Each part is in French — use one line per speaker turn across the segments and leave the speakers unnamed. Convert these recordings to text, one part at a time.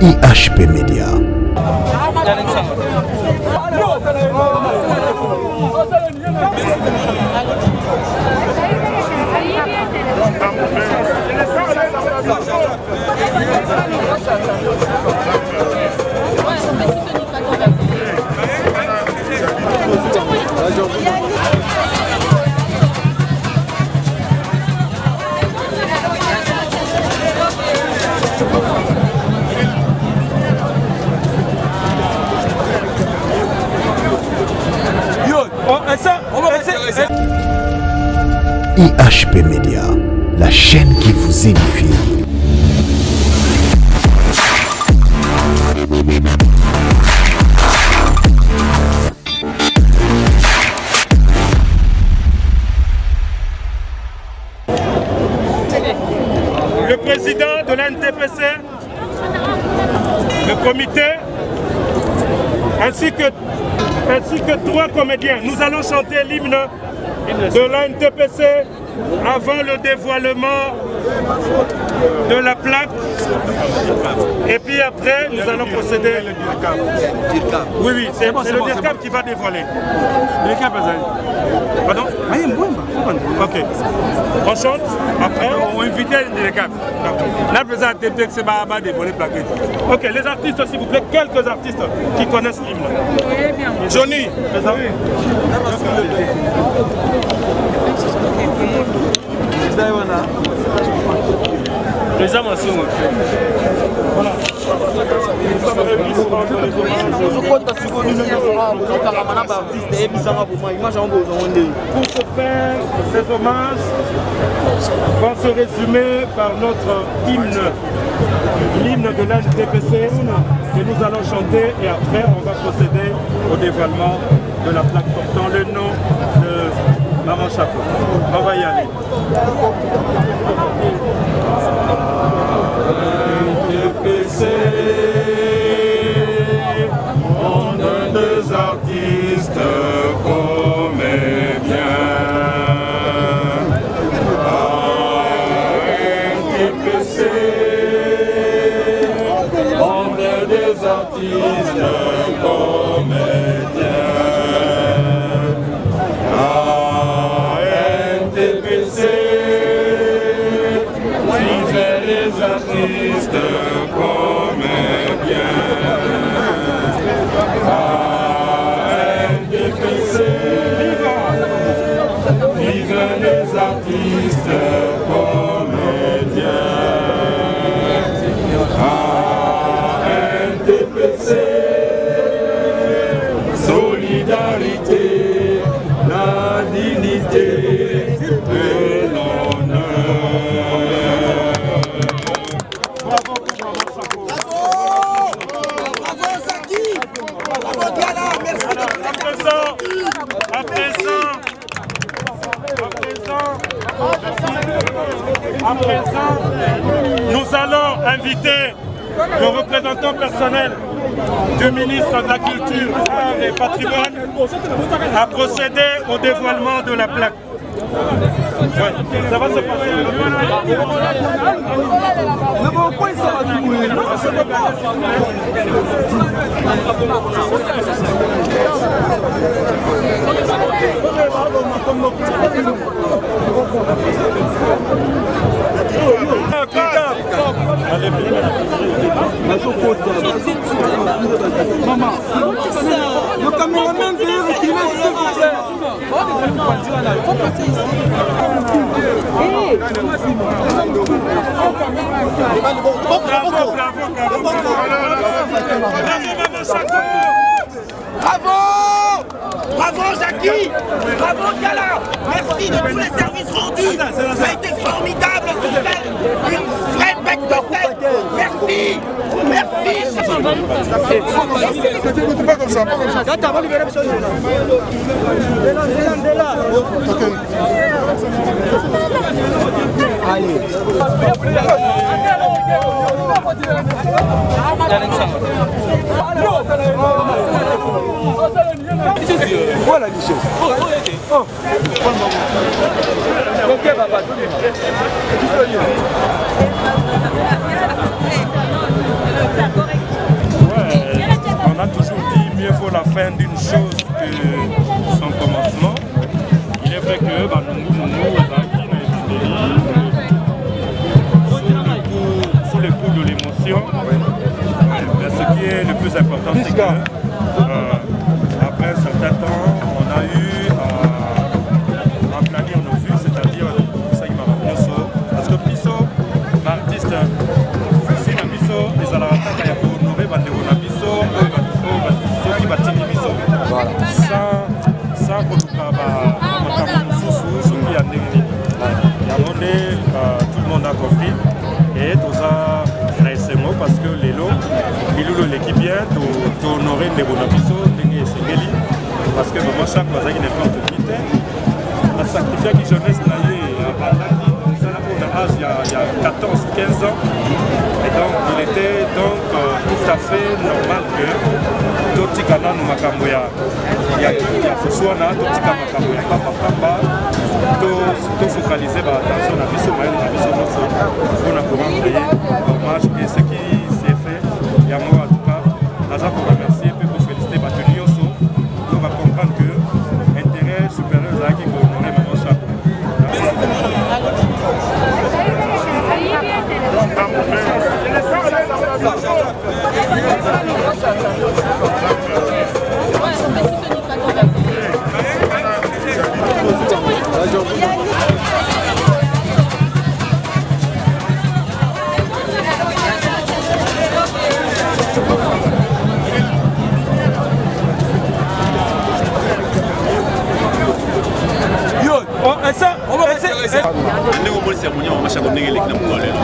IHP Media. IHP Media, la chaîne qui vous édifie.
Le président de la NTPC, le comité, ainsi que trois comédiens. Nous allons chanter l'hymne de la NTPC avant le dévoilement de la plaque. Et puis après, nous allons procéder. Oui, c'est le DIRCAM qui va dévoiler. Pardon? Ok. On chante, après on invite le DIRCAM. La présente c'est pas dévoiler plaquette. Ok, les artistes s'il vous plaît, quelques artistes qui connaissent l'hymne. Johnny, présent. Présent aussi. Voilà. Pour se faire ces hommages vont se résumer par notre hymne, l'hymne de l'NTPC que nous allons chanter et après on va procéder au dévoilement de la plaque portant le nom de Maman Chapeau. On va y aller. NTPC, on a deux artistes comédiens. NTPC, on a des artistes comédiens. NTPC, les artistes comédiens. NTPC, vive les artistes comédiens. NTPC, solidarité, la dignité et l'honneur. À présent, nous allons inviter le représentant personnel du ministre de la Culture, Arts et Patrimoine à procéder au dévoilement de la plaque. Ouais, ça va se passer.
Maman, le caméraman veut retirer s'il vous plaît.
Bravo! Bravo Jackie! Bravo Gala! Merci de tous les services rendus! Ça a été formidable ce fait! Une vraie bête de tête! Merci! Merci!
Pas comme ça, pas comme ça.
Allez. Voilà Michel. Oh. Ok papa.
Correct.
fin d'une chose que son commencement. Il est vrai que sous le coup de l'émotion, ce qui est le plus important, c'est que après un certain temps, on a eu un planning en vue, c'est-à-dire ça qui m'a rappelé parce que Bisso, l'artiste, c'est la Bisso, les alarata, il y a pour honorer Bandegona Bisso, ceux qui battent Bisso. Sans tout le monde a compris et tout ça parce que les lots, l'équipe vient honorer les bonabiso, parce que vraiment chaque fois qu'il n'est pas de quitter, la sacrifice qui jeunesse là, il y a 14-15 ans, et donc il était donc tout à fait normal que Toti Kana nous makamboya, il y a ce soir là, Toti Kana makamboya, papa, tout focaliser l'attention à Bisso, on a comment créer hommage et ce qui s'est fait, il y a moi en tout cas, l'agent pour remercier et pour féliciter Batelier Osso, on va comprendre que l'intérêt supérieur à qui pour honorer Maman Chapeau.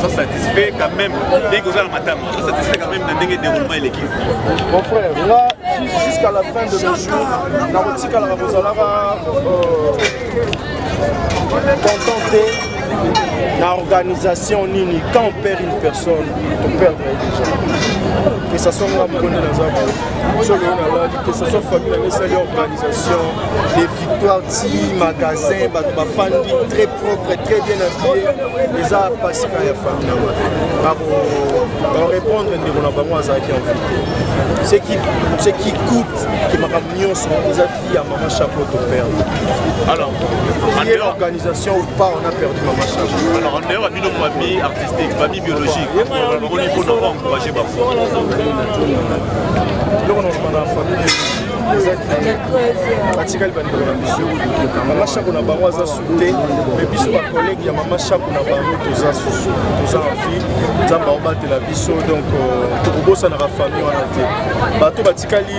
Ça satisfait quand même dès que vous avez la matin, ça satisfait quand même dans le déroulement de l'équipe.
Mon frère, là, jusqu'à la fin de nos jours, la boutique à la Rabosalara contenté l'organisation Nini. Quand on perd une personne, on perd déjà. Que ce soit moi, que ce soit famille, l'organisation, les victoires, magasins, famille très propre, très bien habillés, les arts passés à la famille. Pour répondre à ce qui coûte, qui m'a ramené sur les filles à Maman Chapeau de perdre. Alors, l'organisation ou pas, on a perdu Maman Chapeau.
Alors, en dehors de nos familles artistiques, familles biologiques, on faut nous encourager.
batikali bandeko na biso mama shako na bango aza sute me biso bakolege ya mama shako na bango toza en vie nzambe aobatela biso donc tokobosanaka famille wana te bato batikali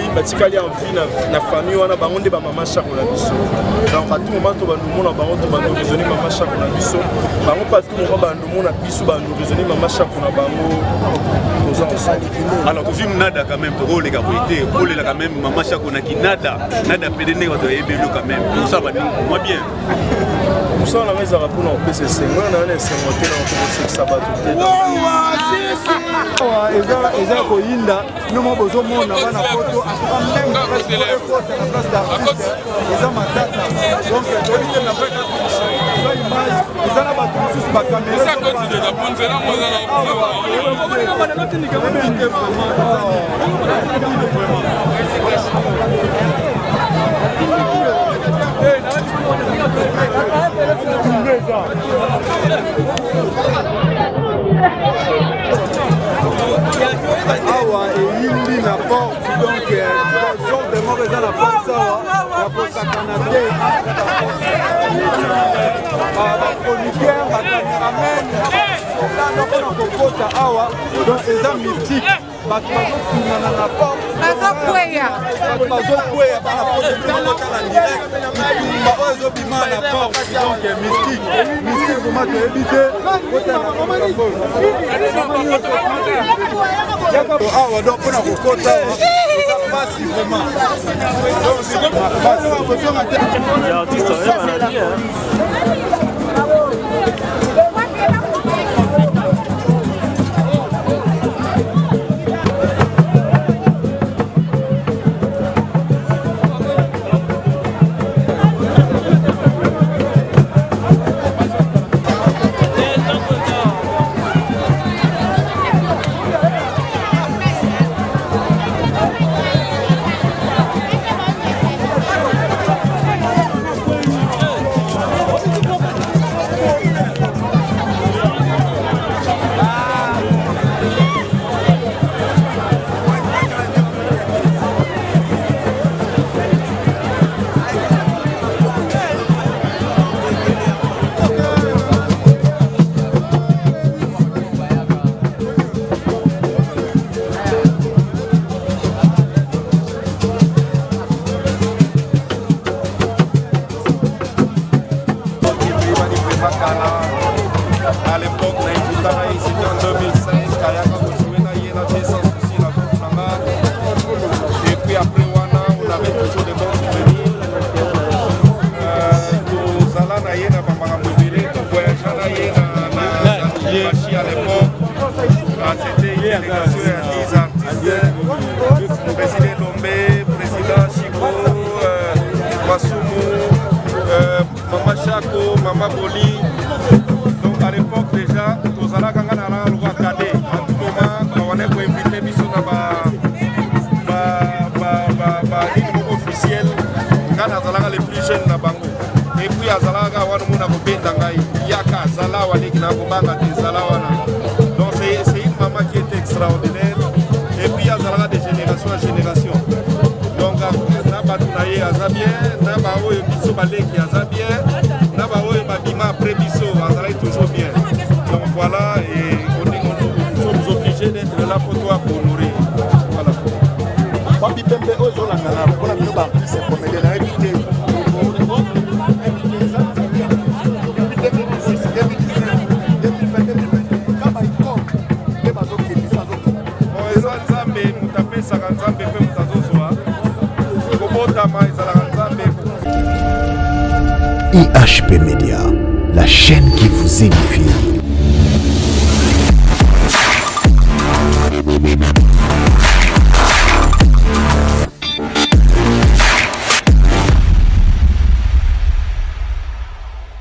en vie na famille wana bango nde bamama shako na biso donc à tout moment to bandumona bango to bando raisonner mama shako na biso bango pas tout moment bandumona biso bando raisonner mama shako na bango toza ensemble.
Alors tu filmes nada quand même pour les capacités pour les quand même mama shako na kinada nada pédéné quand tu es bello quand même tout ça va moi bien
ça on a mis à rapport au PCC moi on a un SMT dans le ça va tout eza koyinda nomo bozomona bana photo même place d'artiste eza matata donc toyinde na vrai image eza na bato mosusu bacaméra ça continue na ponzela moza na awa eyindi na porte donc genre de mort eza na porte awa ya kosakana te baproducteur bacaméramen loko na kokota awa donc eza mystique bato bazofinana na porte bazokweya bana potetelokala direct itumba oyo ezobima na porte donc mystique vraiment toyebi te awa donc mpona kokota eza pasi vraiment délégation ya 10 artistes, président Lombe, président Chico, Masumu, Mama Chako, Mama Boli. Donc à l'époque déjà, tozala kanga na la loi cadet. À tout moment, on est pour inviter biso na ba officiel. Kana zalaka les plus jeunes na bango. Et puis azalaka wana muna ko benda ngai. Yaka zala wale kina ko banga te zala wana. Donc c'est une maman qui est extraordinaire. Et puis azalaka de génération en génération. Donc na batunaye azabien, na ba oyo biso baleki azabien, na ba oyo babima après biso azalaka toujours bien. Donc voilà, et nous sommes obligés d'être là pour toi pour nourrir. Voilà.
Papi Pembe ozolangana mpona bino baartiste comédien na évité
eza nzambe moto apesaka nzambe mpe moto azozwa kobotama ezalaka nzambe.
IHP Média, la chaîne qui vous édifie.